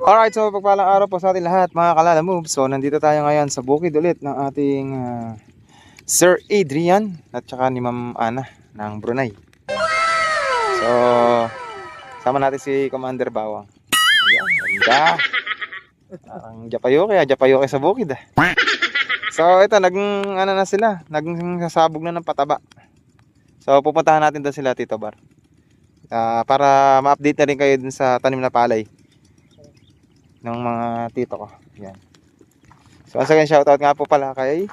Alright, so pagpalang araw po sa ating lahat mga Kalala Moves. So nandito tayo ngayon sa bukid ulit ng ating Sir Adrian at saka ni Ma'am Ana ng Brunei. So sama natin si Commander Bawang. Ayan, ganda. Ang japayoke sa bukid ah. So ito, na sila, sasabog na ng pataba. So pupuntahan natin doon sila, Tito Bar. Para ma-update na rin kayo dun sa tanim na palay ng mga tito ko. Yan. So once again, shoutout nga po pala kay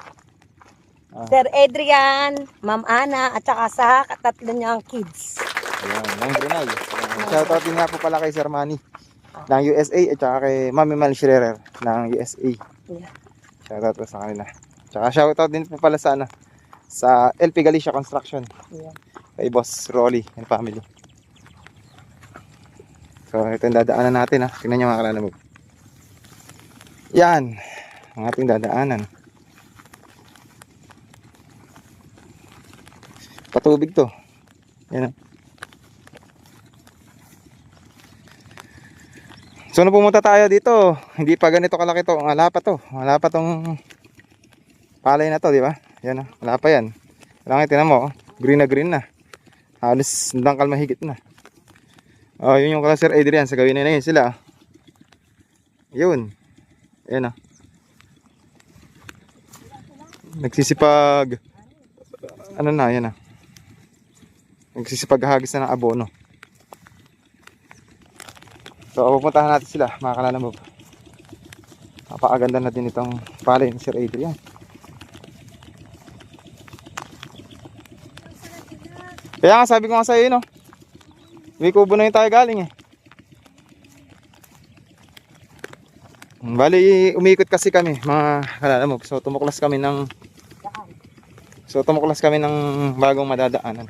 Sir Adrian, Ma'am Ana, at saka sa katatlo niyang kids. Ayan, ng Brunei. Shoutout din nga po pala kay Sir Manny ng USA at saka kay Mami Mal Schrerer ng USA. Yeah. Shoutout po sa kanila. Tsaka shoutout din po pala sa sa LP Galicia Construction. Yeah. Kay Boss Rolly and family. So ito yung dadaanan natin ha. Tingnan nyo mga Kalala Moves. Yan ang ating dadaanan. Patubig to. Yan. So nung pumunta tayo dito, hindi pa ganito kalaki to. Wala pa to. Wala pa tong palay na to, di ba? Yan oh. Wala pa yan. Kailangan tinan mo, oh. Green na. Halos dangkal mahigit na. Oh, yun yung kala Sir Adrian. Sa gawin na yun sila. Yun. Ayan oh. Nagsisipag. Ano na, yan oh. Nagsisipag hagis na ng abono. So, pupuntahan natin sila, mga Kalala Moves. Napakaganda na din itong palay ni Sir Adrian. Kaya nga, sabi ko nga sa iyo, no? May kubo na yung tayo galing eh. Bali, umikot kasi kami, mga Kalala Moves. So, tumuklas kami ng bagong madadaanan.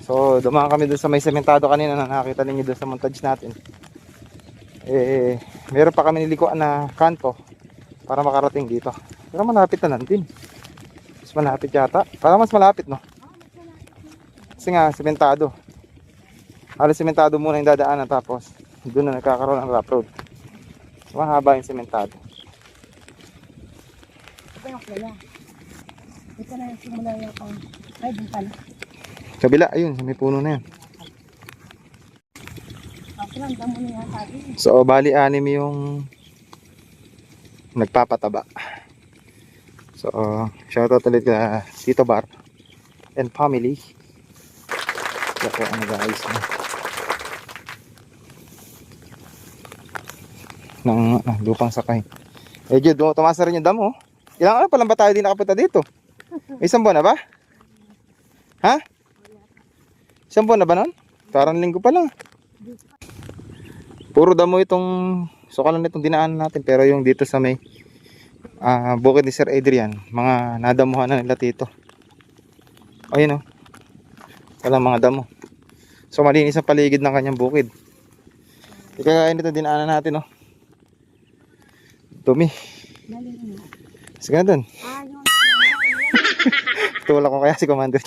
So, dumaan kami doon sa may sementado kanina na nakita ninyo doon sa montage natin. Meron pa kami nilikuan na kanto para makarating dito. Pero malapit na lang din. Mas malapit yata. Parang mas malapit, no? Kasi nga, sementado. Halos sementado muna yung dadaanan tapos doon na nagkakaroon ng rough road. Mahaba yung sementado. Ito yung playa. Ito na yung simula yung ay, dun pala. Kabila, ayun, may puno na yan. So, bali anim yung nagpapataba. So, shoutout ulit ka Tito Bar and family. Kaya po ang nag-aayos ng lupang sakay. Jude, tumasa rin yung damo. Ilang pa lang ba tayo din nakapunta dito? Isang buwan na ba? Ha? Isang buwan na ba nun? Parang linggo pa lang. Puro damo itong sukalan itong dinaanan natin. Pero yung dito sa may bukid ni Sir Adrian, mga nadamuhan na nila dito. Ayun o. Walang mga damo. So malinis ang paligid ng kanyang bukid. Ikagain nito dinaanan natin o. Dumi. Sige na dun. Tulak ko kaya si Commander.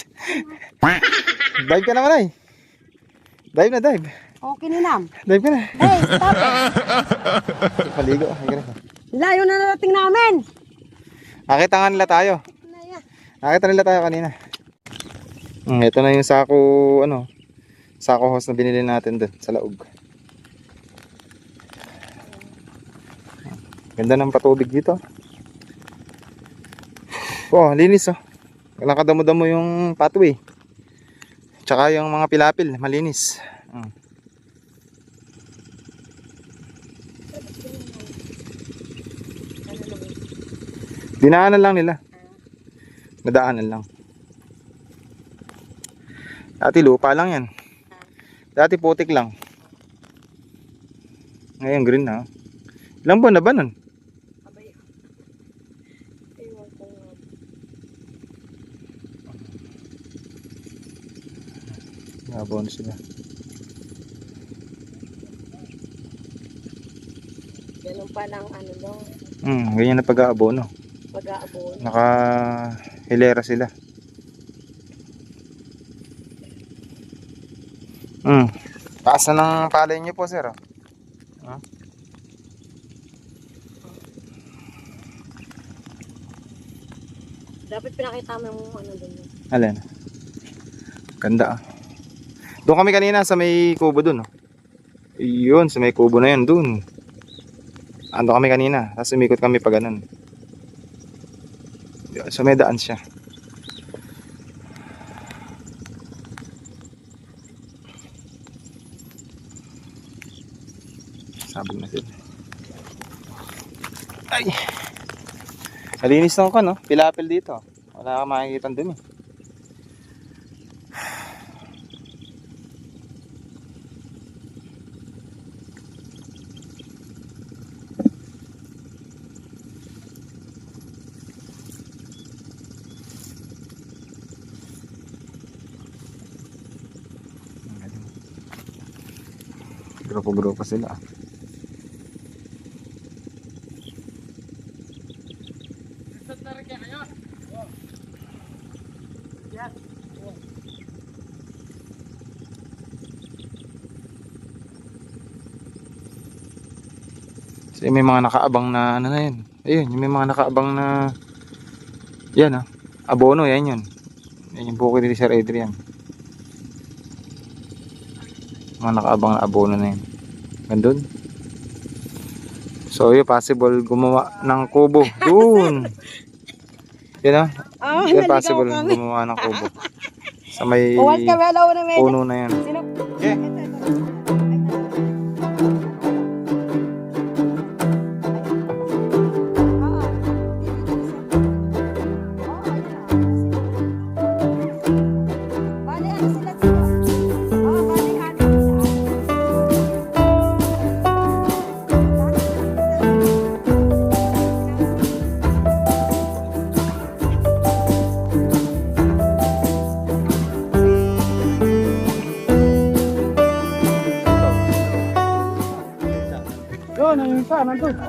Dive ka naman ay. Dive na dive. Okay ni Nam. Dive ka na. Hey, stop it. Paligo. Layo na narating namin. Nakita nga nila tayo. Nakita nila tayo kanina. Ito na yung sako, sako hose na binili natin dun sa laog. Ganda ng patubig dito. Oh, linis oh. Walang kadamo-damo yung pathway. Tsaka yung mga pilapil, malinis. Dinaanan lang nila. Nadaanan lang. Dati lupa lang yan. Dati putik lang. Ngayon green na. Ilang buwan na ba nun? Nabon sila. Ganun pa lang daw. Ganyan na pag-aabono. Pag-aabono. Naka-hilera sila. Taas na ng palay niyo po, sir. Oh. Ah, Dapat pinakita mo yung ano doon. alin? Ganda. Doon kami kanina sa may kubo doon. Oh. Iyon, sa may kubo na yun, doon. Ando kami kanina, tapos umikot kami pa ganun. So may daan siya. Sabog na sila. Ay! Malinis lang ko, no? Pilapil dito. Wala ka makikita dumi. Grupo-grupo sila. So may mga nakaabang na ano na yun. Ayun, yung may mga nakaabang na yan ah. Abono, yan yun. Yan yung bukid ni Sir Adrian. Mga nakaabang na abono na yun. Gandun. So yun, possible gumawa ng kubo. Dun! Yan ah. Oh, Yan possible gumawa ng kubo. Sa may Uwas ka wala na medyo. puno na yan. Okay.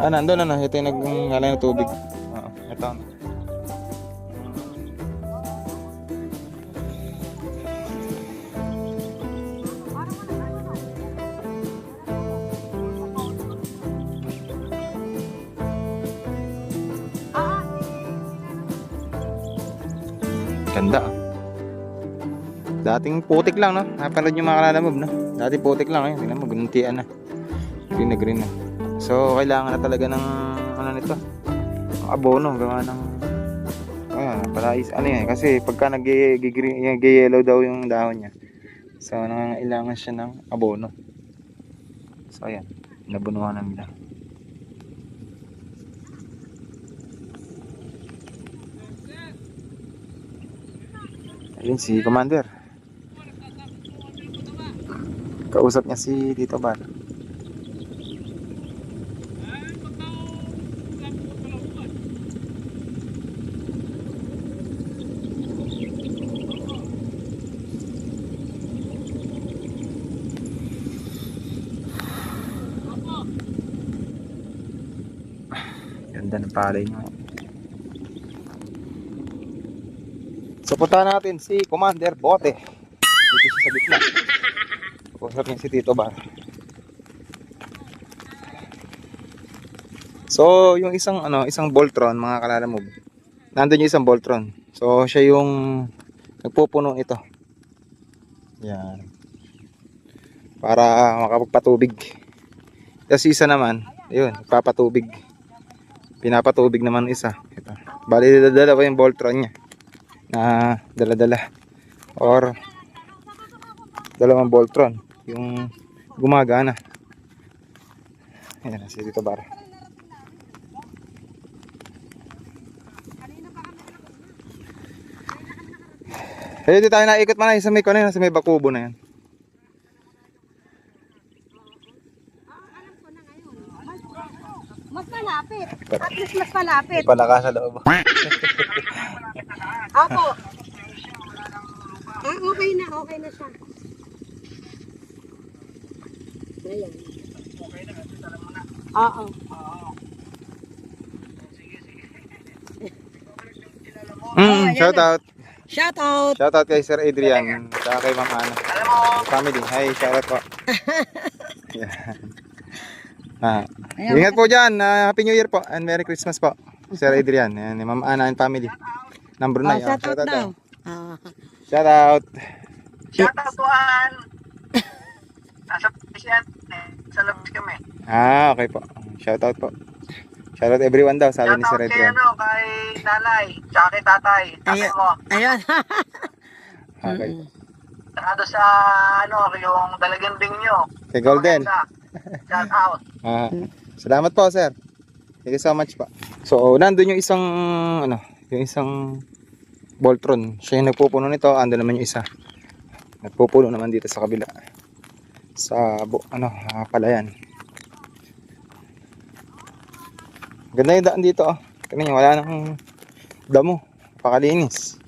Ah, nandun ano, ito yung nagngala ng tubig. Oo, ito. Ganda. Dating putik lang, no? Napanood yung mga kalalamob, no? Dati putik lang, eh. Tingnan mo, gununtian na. Green na green na. So, kailangan na talaga ng ano nito, abono, gawa ng palais, ano yan, kasi pagka nag-yellow daw yung dahon niya, so nangangailangan siya ng abono. So ayan, nabunuhan na nila. Ayun si Commander, kausap niya si Tito Bar. Ganda ng palay nyo. So punta natin si Commander Bote. Dito siya sa gitna. Kusap niya si Tito Bar. So yung isang isang Voltron, mga kalalamob. Nandun yung isang Voltron. So siya yung nagpupuno ito. Yan. Para makapagpatubig. Tapos isa naman, yun, papatubig. Pinapatubig naman isa. Ito. Bali dala pa yung Voltron niya. Na dala-dala. Or dalawang Voltron. Yung gumagana. Ayan, si Tito Bar. Ayun, di tayo naikot man sa may kanina, sa may bakubo na yan. Mas malapit. At least mas malapit. Palaka sa loob. Apo. Ah, okay na siya. Ayan. Okay na, alam mo na. Oo. Shout out. Shout out. Shout out kay Sir Adrian, sa kay Ma'am Ana. Family. Hi, shout out po. Yan. Ingat po dyan. Happy New Year po and Merry Christmas po. Sir Adrian. Yan, Ma'am Ana and family. Ng Brunei. Shout out Shoutout daw. Shout out. Shoutout to An. Nasa PCN. Sa labas kami. Okay po. Shout out po. Shout out everyone daw, sabi ni Sir Shoutout kay Adrian. kay nanay, tsaka kay tatay. Tatay mo. Ayun. Okay. Saka doon sa yung dalagang ding nyo. Kay Golden. Shout out. Salamat po, sir. Thank you so much po. So, nandun yung isang yung isang Voltron. Siya yung nagpupuno nito, ando naman yung isa. Nagpupuno naman dito sa kabila. Sa palayan. Ganda yung daan dito, oh. Tingnan niyo, wala nang damo. Pakalinis.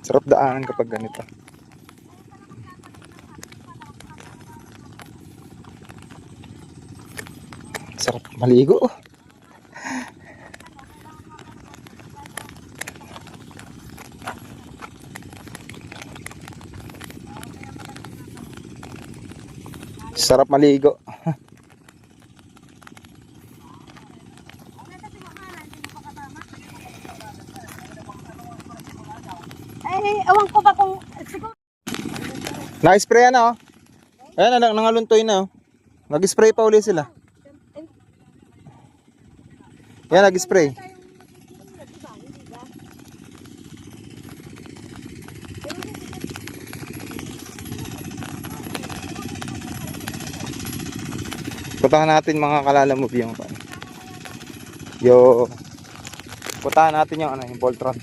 Sarap daanan kapag ganito. Sarap maligo. Sarap maligo. Ay, awan ko ba kung siguro. Na-spray na, oh. Ayan, nangaluntoy na, oh. Nag-spray pa uli sila. Yan, nag-spray. Puntahan natin mga kalalamove puntahan natin yung Voltron.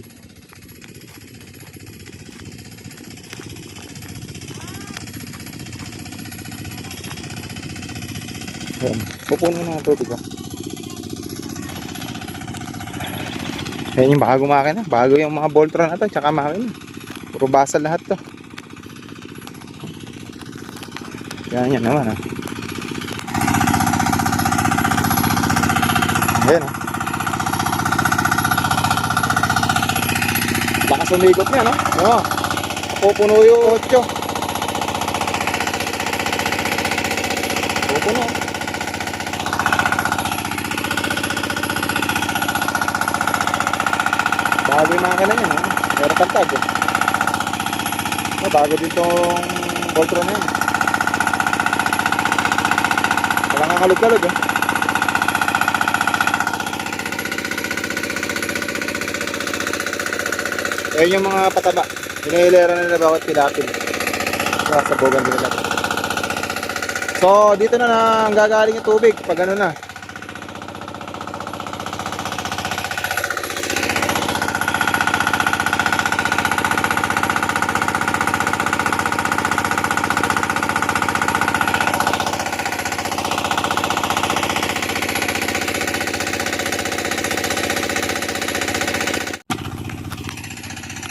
Ayan, pupunin na tubig, oh. Ayan yung bago makina. Bago yung mga Voltron na to, tsaka makina. Puro basal lahat to. Yan naman, oh. Ayan, oh. Lakas umikot niya, no? Oo. Pupuno yung 8. Pupuno. Bago yung makina niya, no? Meron kang tag, eh. Bago din tong Voltron na yan. Walang kakalog-kalog, eh. Ayan yung mga pataba. Hinihilera na nila bakit pilapil. Sa bogan din nila. So, dito na gagaling yung tubig pag ano na.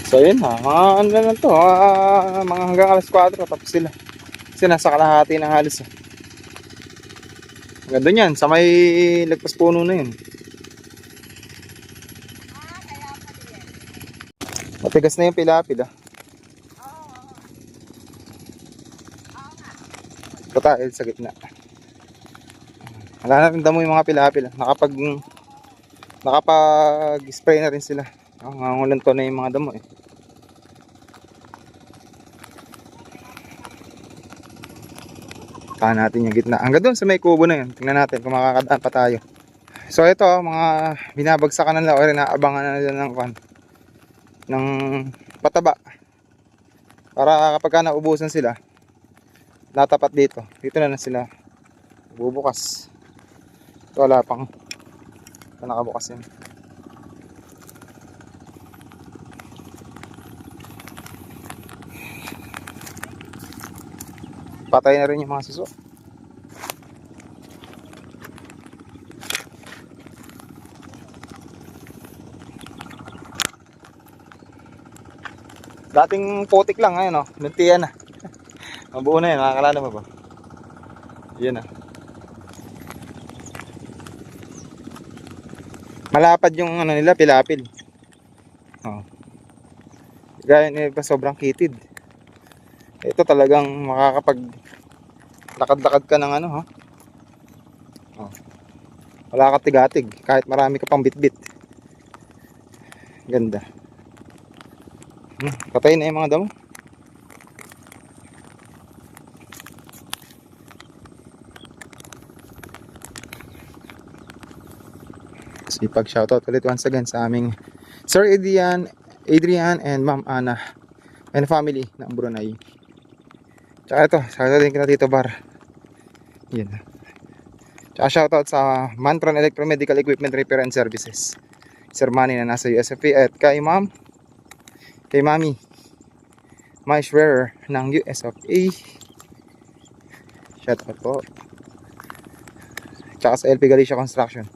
So yun ha, mga ano na lang to, mga hanggang alas 4 tapos sila. Kasi nasa kalahati ng halos. Ganda yan, sa may lagpas puno na yun. Matigas na yung pilapil ah. Patahil sa gitna. Wala na rin damo yung mga pilapil. Nakapag-spray na rin sila. Ngangulan to na yung mga damo eh. Tahan natin yung gitna. Hanggang doon sa may kubo na yun. Tingnan natin kung makakadaan pa tayo. So ito mga binabagsakan na nila o inaabangan na nila ng pataba. Para kapag naubusan sila, natapat dito. Dito na sila bubukas. Ito wala pang nakabukas yun. Patay na rin yung mga suso. Dating putik lang ngayon, oh. Luntian na. Mabuo na yan, makakalala mo ba? Yan ah. Malapad yung ano nila, pilapil. Oh. Gaya nila pa sobrang kitid. Ito talagang makakapag lakad-lakad ka ng ano, ha? Oh. Wala ka tigatig kahit marami ka pang bitbit. Ganda. Patay na yung mga damo. Sipag shoutout ulit once again sa aming Sir Adrian and Ma'am Ana and family ng Brunei. Tsaka ito, shoutout din kita Tito Bar. Yan. Tsaka shoutout sa Mantron Electromedical Equipment Repair and Services. Sir Manny na nasa USFA at kay Mami Maishwerer ng USFA. Shoutout po. Tsaka sa LP Galicia Construction.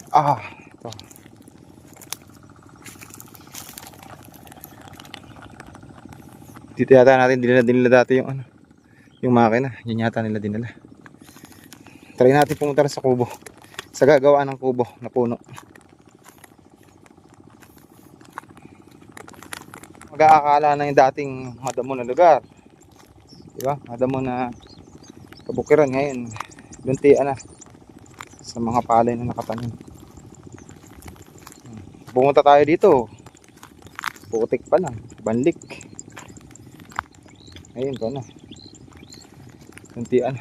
Ito. Dito yata natin dinala dati yung yung makina. Yan yata nila dinala. Try natin pumunta sa kubo. Sa gagawaan ng kubo na puno. Mag-aakala na yung dating madamo na lugar. Diba? Madamo na kabukiran ngayon. Luntian na sa mga palay na nakatanim. Pumunta tayo dito. Putik pa lang. Banlik. Ayun pa na. Kuntian.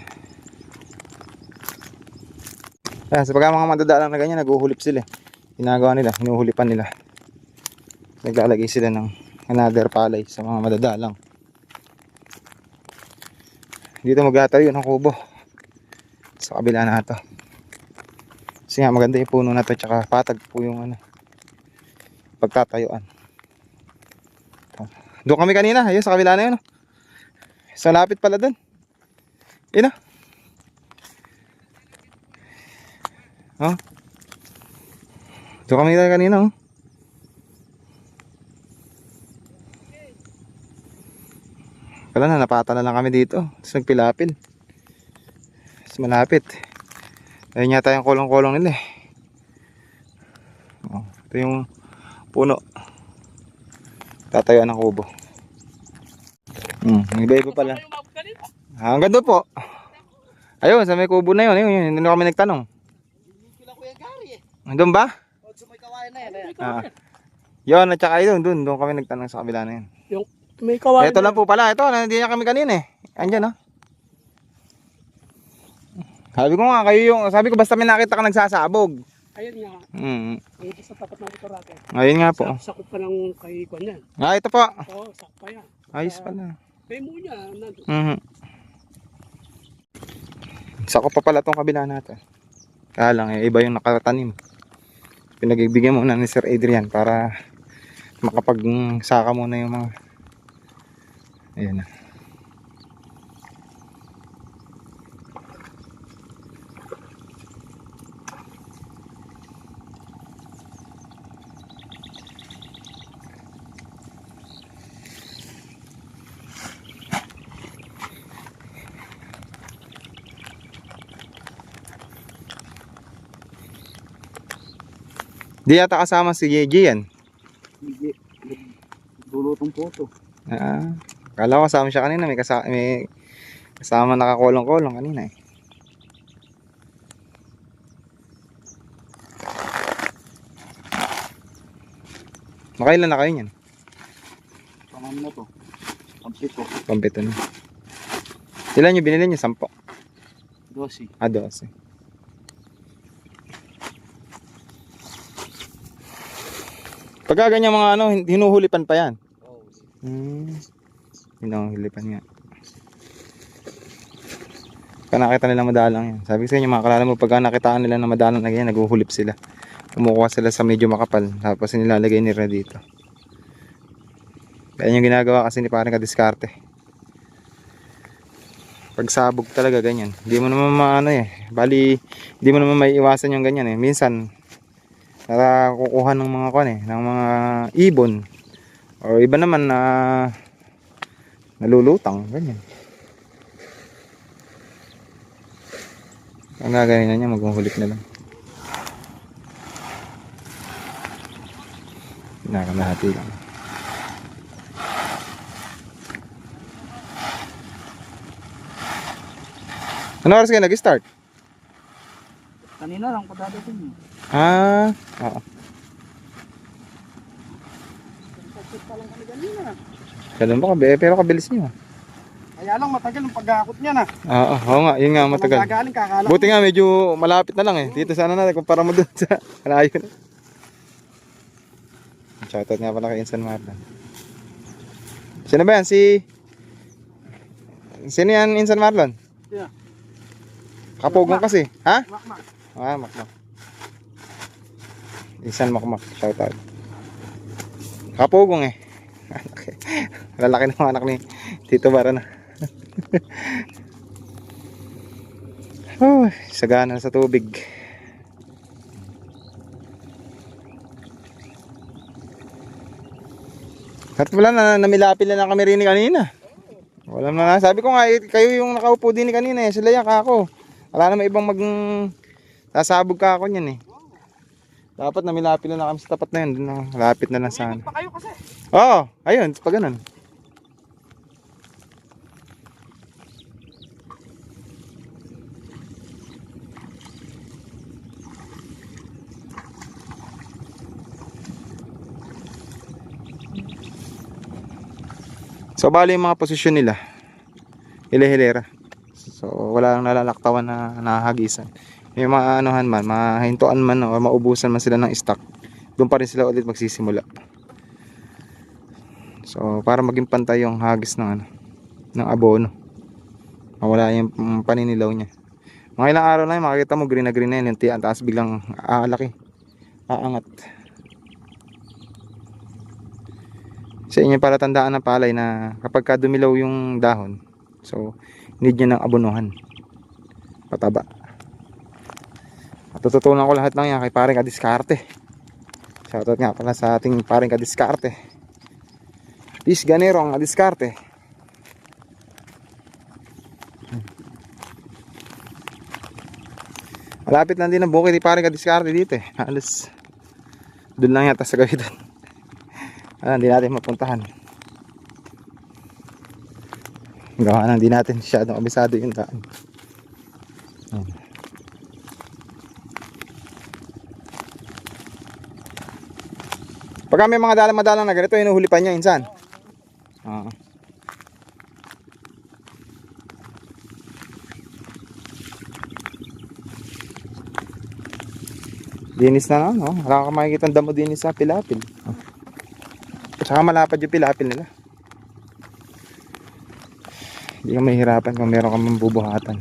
Sa pagka mga madadalang na ganyan, naguhulip sila. Ginagawa nila, hinuhulipan nila. Naglalagay sila ng another palay sa mga madadalang. Dito magtatayo ng kubo. Sa kabila na ito. Kasi nga maganda yung puno na ito. Tsaka patag po yung pagtatayuan. Doon kami kanina, ayun sa kabila na yun. Sa lapit pala doon. Yun. Doon kami kanina. Wala na, napata na lang kami dito. Tapos nagpilapil. Tapos malapit. Ayun yata yung kolong-kolong nila eh. Ito yung puno. Tatayuan ng kubo. Iba-iba pala. Hanggang doon po. Ayun, sa may kubo na yun. Hindi na kami nagtanong. Doon ba? Yun, at saka yun, doon kami nagtanong sa kabila na yun. Yung may kawain. Ito lang po pala, ito, hindi na kami kanina eh. Andyan, Sabi ko nga, sabi ko basta may nakita ka nagsasabog. Ayun nga. Ito sa tapat ng motorate. Ayun nga po. Sakop pa ng kay Kwan yan. Ito po. Oo, sakop pa yan. Ayos pala. Memo niya. Nandun. Sakop pa pala tong kabila natin. Kaya lang, iba yung nakatanim. Pinagbigyan muna ni Sir Adrian para makapagsaka muna yung mga ayun na. Di yata kasama si Gigi yan. Hindi. Dulutong photo. Kala ko kasama siya kanina. May kasama nakakolong-kolong kanina eh. Makailan na kayo niyan? Paman na to. Pampito. Pampito na. Ilan nyo binili nyo? 10? 12. 12. Pagka ganyan mga hinuhulipan pa yan. Hinuhulipan nga. Pagka nakita nila madalang yan. Sabi ko sa inyo mga kalala mo, pagka nakitaan nila na madalang na ganyan, naguhulip sila. Kumukuha sila sa medyo makapal. Tapos nilalagay nila dito. Kaya yung ginagawa kasi ni parang kadiskarte. Pagsabog talaga ganyan. Hindi mo naman bali, hindi mo naman may iwasan yung ganyan eh. Minsan, kukuha ng mga ng mga ibon o iba naman na nalulutang ganyan. Ang gagawin na niya, maghuhulit na lang. Pinakamahati lang. Ano oras kayo nag-start? Kanina lang pagdadating. Ah, oo. Pagkakit pa lang kami kanina. Ganun ba kabe? Pero kabilis niyo. Kaya lang matagal ang pagkakot niya na. Oo nga, yun nga matagal. Gagaling kakala. Buti nga medyo malapit na lang eh. Dito sana natin kumpara mo dun sa malayo na. Shoutout nga pala kay Insan Marlon. Sino ba yan? Sino yan Insan Marlon? Yeah. Kapugong kasi. Ha? Makmak. Ah, Makmak. Insan Makmak. Shoutout. Kapugong eh. Lalaki ng anak ni Tito Bara na. Oh, sagana sa tubig. At wala na, namilapil na kami rin kanina. Wala na, sabi ko nga, kayo yung nakaupo din kanina eh, sila yan kako. Wala naman ibang sasabog ka ako niyan eh. Dapat namilapil na kami sa tapat na yun, lapit na lang sana. Pa kayo kasi. Oo, ayun, pag ganun. So bali yung mga posisyon nila hile-hilera. So wala lang nalalaktawan na nahahagisan. Yung mga anuhan man, mahintuan man o maubusan man sila ng stock, doon pa rin sila ulit magsisimula. So para maging pantay yung hagis ng ng abono, mawala yung paninilaw niya. Mga ilang araw na yun, makikita mo green na green na yun, yung tiyan taas biglang aalaki, aangat. Sa inyo para tandaan ng palay na kapag ka dumilaw yung dahon, so need nyo ng abonuhan, pataba. At tututunan ko lahat ng yan kay paring Kadiskarte. Shoutout nga pala sa ating paring Kadiskarte, Peace Ganero ang Kadiskarte. Malapit lang din ang bukid ni paring Kadiskarte dito eh. Halos doon lang yata sa gawin doon. Hindi natin mapuntahan. Gawa na hindi natin masyadong kabisado yung daan. Pagka may mga dalang-madalang na ganito, hinuhulipan nyo insan. Oo. Dinis na no? Wala ka makikita ang damo dinis sa pilapil. Saka malapad yung pilapil nila. Hindi ka mahihirapan kung meron kang mambubuhatan.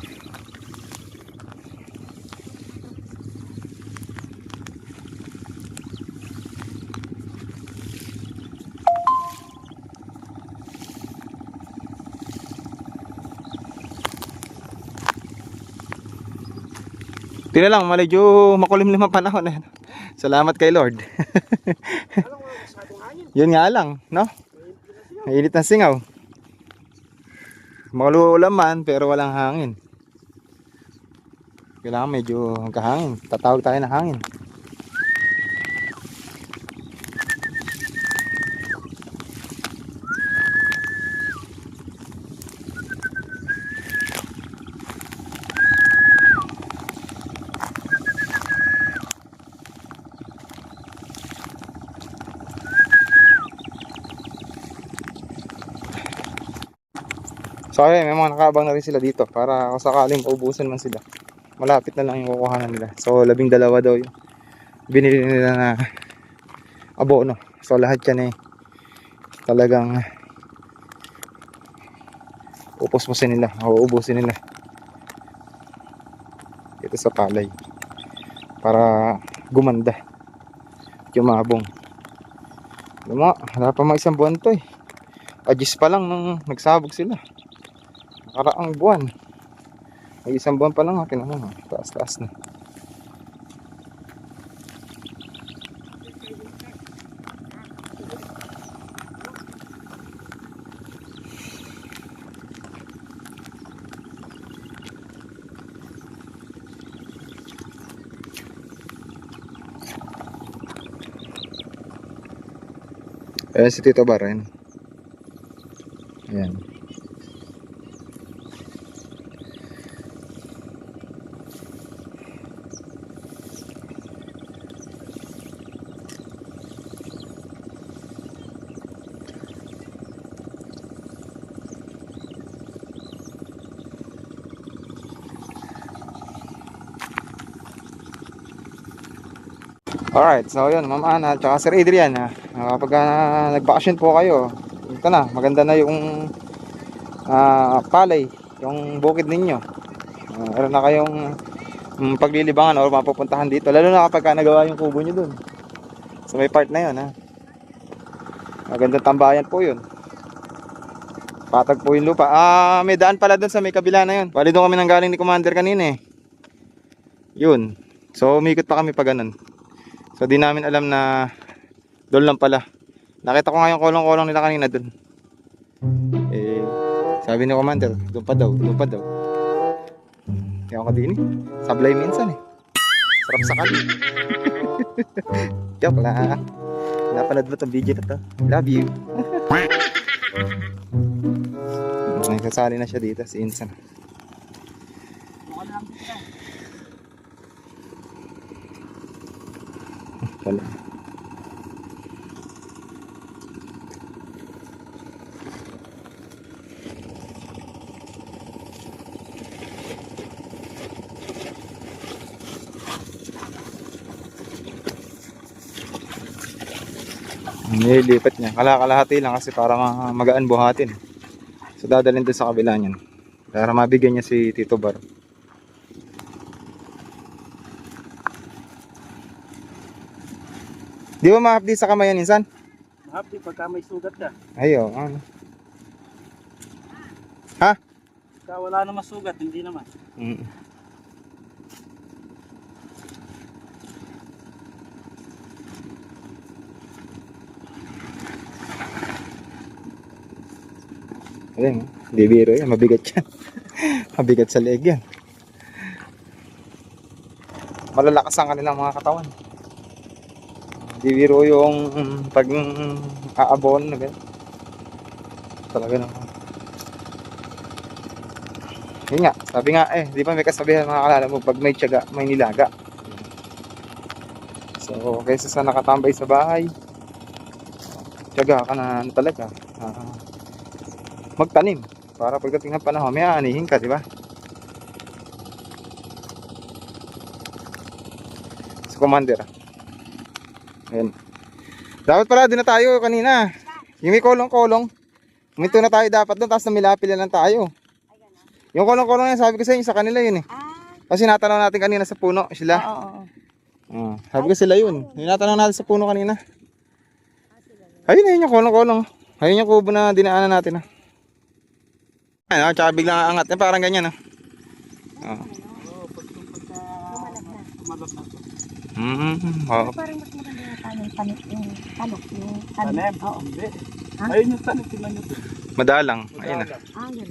Tingnan lang, medyo makulimlim ang panahon eh. Salamat kay Lord. Yun nga lang, no? Mainit ng singaw. Maluulam man, pero walang hangin. Kailangan medyo kahangin. Tatawag tayo ng hangin. So ayun, may mga nakaabang na rin sila dito para kung sakaling maubusan man sila, malapit na lang yung kukuhanan nila. So 12 daw yung binili nila na abono. So lahat yan eh talagang upos-pusin nila, uubusin nila dito sa palay para gumanda yung mabong. Wala pa mga isang buwan to eh. Agis pa lang nung nagsabog sila. Nakaraang buwan. May isang buwan pa lang akin naman. Taas-taas na. Ayan si Tito Baren. Ayan. Alright, so yun, Ma'am Ana at saka Sir Adrian ha. Kapag nagbakasyon po kayo, ito na, maganda na yung palay, yung bukid ninyo. Meron na kayong paglilibangan o mapupuntahan dito. Lalo na kapag nagawa yung kubo nyo dun. So may part na yun ha. Magandang tambayan po yun. Patag po yung lupa. May daan pala dun sa may kabila na yun. Bali doon kami nanggaling ni Commander kanina eh. Yun. So umikot pa kami pa ganun. So di namin alam na doon lang pala. Nakita ko nga yung kolong-kolong nila kanina doon. Eh, sabi ni Commander, doon pa daw, doon pa daw. Kaya ako din eh. Sablay minsan eh. Sarap sa kali. Joke lang. Napanood mo itong video na to. Love you. Nagsasali na siya dito, si Insan. Wala. Nililipat niya. Kalahati lang kasi para magaan buhatin. So dadalhin doon sa kabila niyan. Para mabigyan niya si Tito Bar. Di ba ma-update sa kamay yan, Insan? Mahapdi pagka may sugat ka. Ayo, ano. Pagka wala naman sugat, hindi naman. Ayun, hindi biro yan. Mabigat yan. Mabigat sa leeg yan. Malalakas ang kanilang mga katawan. Hindi biro yung pag aabon na gano'n. Talaga naman. Yun nga, sabi nga di ba may kasabihan mga kalala mo, pag may tiyaga, may nilaga. So, kaysa sa nakatambay sa bahay, tiyaga ka na ano talaga. Magtanim para pagdating ng panahon may aanihin ka, di ba? Si Commander. Ayan. Dapat pala din na tayo kanina. Yung may kolong-kolong. Huminto na tayo dapat doon, tapos namilapil lang tayo. Yung kolong-kolong yan, sabi ko sa inyo, sa kanila yun eh. Kasi natanong natin kanina sa puno, sila. Oo. Sabi ko sila yun. Yung natanong natin sa puno kanina. Ayun yung kolong-kolong. Ayun yung kubo na dinaanan natin. Ano, tsaka biglang aangat. Parang ganyan. Tumalab na to. Oo. Parang mas maganda na tayo yung tanok. Yung Tanem? Oo. Hindi. Ha? Ayun yung tanim, tingnan nyo. Madalang. Ayun na. Ganun.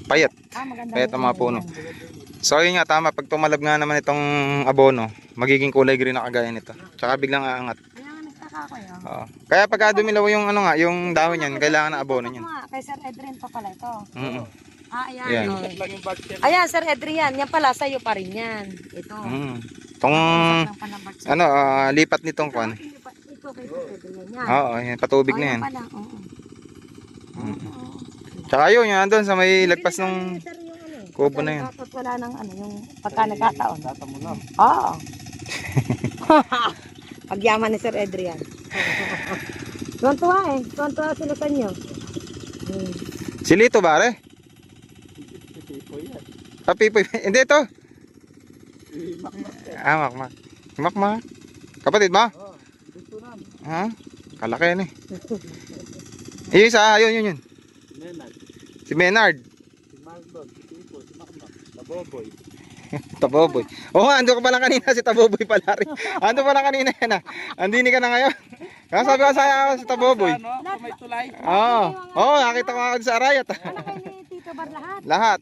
Payat. Maganda. Payat ang mga puno. So ayun nga, tama. Pag tumalab nga naman itong abono, magiging kulay green na kagaya nito. Tsaka biglang aangat. Kaya nga nagtaka ko yun. Oo. Kaya pagka dumilaw yung ano nga, yung dahon niyan, kailangan na abono niyan. Kay Sir Adrian pa pala ito. Ayan. Ayan. Lang yung bag siya. Ayan, Sir Adrian. Yan pala, sa'yo pa rin yan. Ito. Itong Isang panambag sa- ano, lipat nitong kwan. Ito kay Sir Adrian yan. Oo, yan, patubig na yan. Ayan pala, oo. Tsaka yun, yan doon sa may lagpas ng Sir, yung ano eh. kubo na yun. Dapat wala nang ano, yung pagka nagkataon. Tata mo lang. Oo. Pagyaman ni Sir Adrian. Tuwan-tuwa eh. Tuwan-tuwa sila sa inyo. Si Lito bare? Tipo yan. Pipoy. Hindi ito. Makmak. Makmak. Makmak. Kapatid mo? Oo. Gusto namin. Ha? Kalaki yan eh. Yung isa, yun. Menag. Si Menard. Si Marlon. Si Tipo. Si Makmak. Taboboy. Taboboy. Oo, ando ka pala kanina si Taboboy pala rin. Ando pala kanina yan ah. Andini ka na ngayon. Kaya sabi ko sa si Taboboy. Ano? Kung may tulay. Oo, nakita ko nga sa Arayat. Ano kayo ni Tito Bar lahat? Lahat.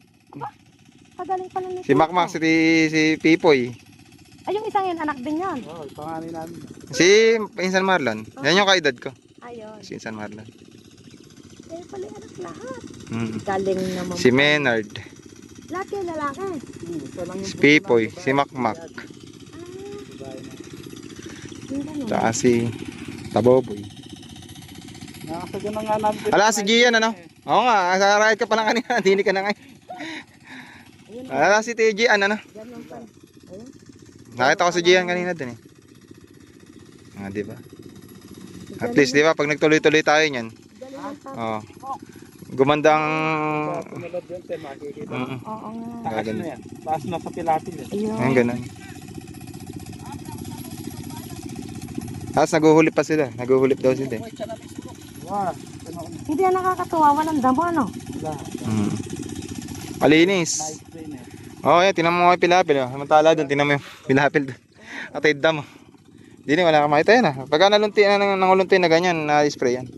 Kagaling pala ni Si Makmak, si Pipoy. Ay, yung isang yan, anak din yan. Oo, panganin namin. Si Insan Marlon. Yan yung kaedad ko. Ayun. Si Insan Marlon. Eh, pala yung anak lahat. Mm. Galing naman. Si Menard. Lahat yung lalaki. Ito lang yung Si Pipoy. Si Makmak. Yung ganun. Tsaka si Taboboy. Nakasagyan na nga namin. Ala, si Gian ano? Oo nga, sa Arayat ka pala kanina. Andini ka na ngayon. Ayun, Ala, si TJ ano? ganun pa. Ayun. Nakita ko si Gian kanina din eh. Ah, di ba? At least, di ba, pag nagtuloy-tuloy tayo niyan, Galing ang tatay. oh, gumandang, Tumulad yun, te, makikita. Oo nga. Taas na yan. Taas na sa pilapil eh. Ayun. ayun, ganun. Tapos naguhulip pa sila, naguhulip daw sila. Wow. Hindi yan nakakatuwa. Walang damo, ano? Hmm. Malinis. Nice train eh. Oh, yan, tinan mo yung pilapil. Oh. Samantala doon, tinan mo yung pilapil doon. At ay dam. Hindi wala kang makita yan. Ah. Pagka nangulunti na ganyan, na-spray yan.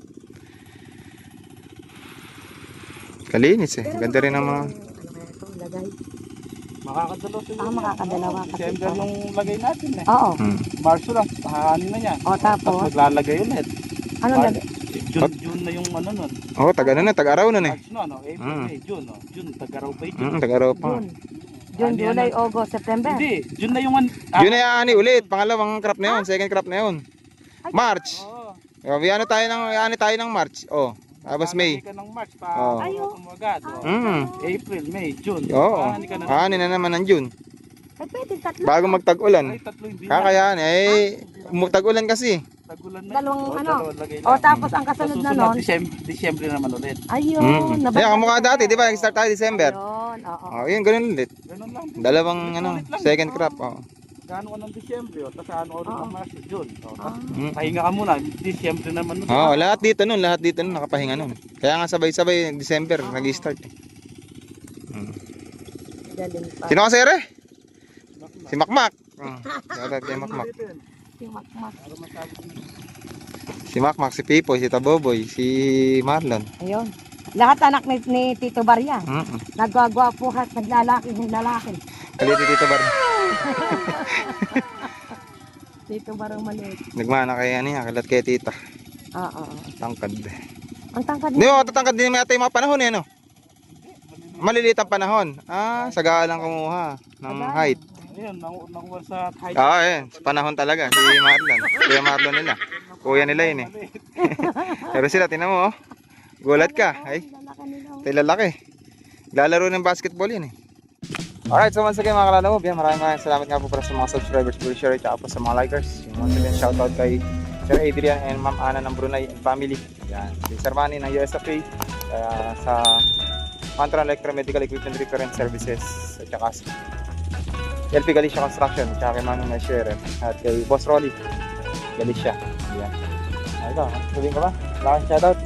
Kalinis eh. Ganda rin ang mga... Ano kaya ito? Lagay. Makakadalaw siguro. Makakadalawa kasi. December nung lagay natin eh. Oo. Hmm. Marso lang, hahanin na niya. O, Tapos tapos? maglalagay ulit. Ano lagay? June na yung ano nun. Oh, taga-ano na, taga-araw nun eh. March no, ano? April, May, June. No? June, tagaraw pa June. Taga-araw pa. June. June, July, August, September. Hindi, June na yung... Yun ay ani ulit. Pangalawang crop na yun. Second crop na yun. March. Oo. Oh, ano tayo ng March. Oh, tapos May. Hahanin ka ng March pa. Oo. Umagad. Oh. Mm. April, May, June. Oo. Hahanin ka ng... Ani na naman ng June. Ay, pwede tatlo. Bago magtag-ulan. Ay, tatlo hindi na. Kakayaan eh. Tag-ulan kasi. Tagulan na. Dalawang Oo, ano? dalawang lagay O, lang. tapos ang kasunod na nun. Disyembre naman ulit. Ayun. Kaya kamukha dati, di ba? Nag-start tayo December. Ayun, oo. Oh, yun, ganun ulit. Ganun lang. Dalawang second crop. Oh. Gano'n ka ng Disyembre, o, tapos ano ulit ng March, June. O, Ah. pahinga ka muna, Disyembre naman ulit. Oh, lahat dito nun nakapahinga nun. Kaya nga sabay-sabay December nag-start eh. Galing pa. Sino kasi ere? Si Makmak. Shoutout kay Makmak. Si Makmak. Si Makmak, si Pipoy, si Taboboy, si Marlon. Ayun. Lahat anak ni Tito Barya. Nagwagwapuhat, naglalaki ng lalaki. Kalito dito bar. Tito Barang maliit. Nagmana kay ano yan, kalat kay tita. Oo. Tangkad. Ang tangkad Hindi mo, tatangkad din may yung mga panahon eh, no? Maliliit ang panahon. Ah, sagaan lang kumuha ng height. Ayun, nakuha sa height. Ah, eh, sa panahon talaga, si Marlon. Kuya Marlon nila. Kuya nila yun eh. Pero sila, tinan mo oh. Gulat ka. Ay, lalaki nila. tayo lalaki. Lalaro ng basketball yun eh. Alright, so once again mga kalalamob, maraming salamat nga po para sa mga subscribers, for share, at po sa mga likers. Once again, shoutout kay Sir Adrian and Ma'am Ana ng Brunei and family. Yan. Si Sir Manny ng USFA, sa Mantra Electromedical Equipment Reference Services, at saka sa LP Galicia Construction, at saka kay Mami Mesher, at kay Boss Rolly Galicia. Yan. Ito, sabihin ka ba? Wala kang shoutout?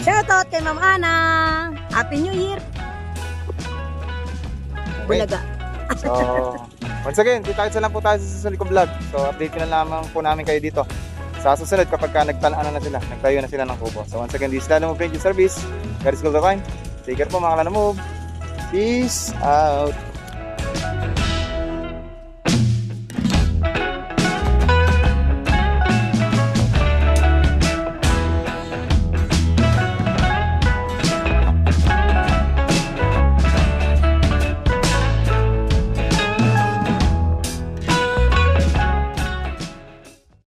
Shoutout kay Ma'am Ana. Happy New Year. Okay. Bulaga. So, once again, kita-kitsa lang po tayo sa susunod kong vlog. So, update ko na lamang po namin kayo dito sa susunod kapag nagtayo na sila ng kubo. So, once again, this is Lalamove Radio Service. God is good to find. Take care po mga Lalamove. Peace out.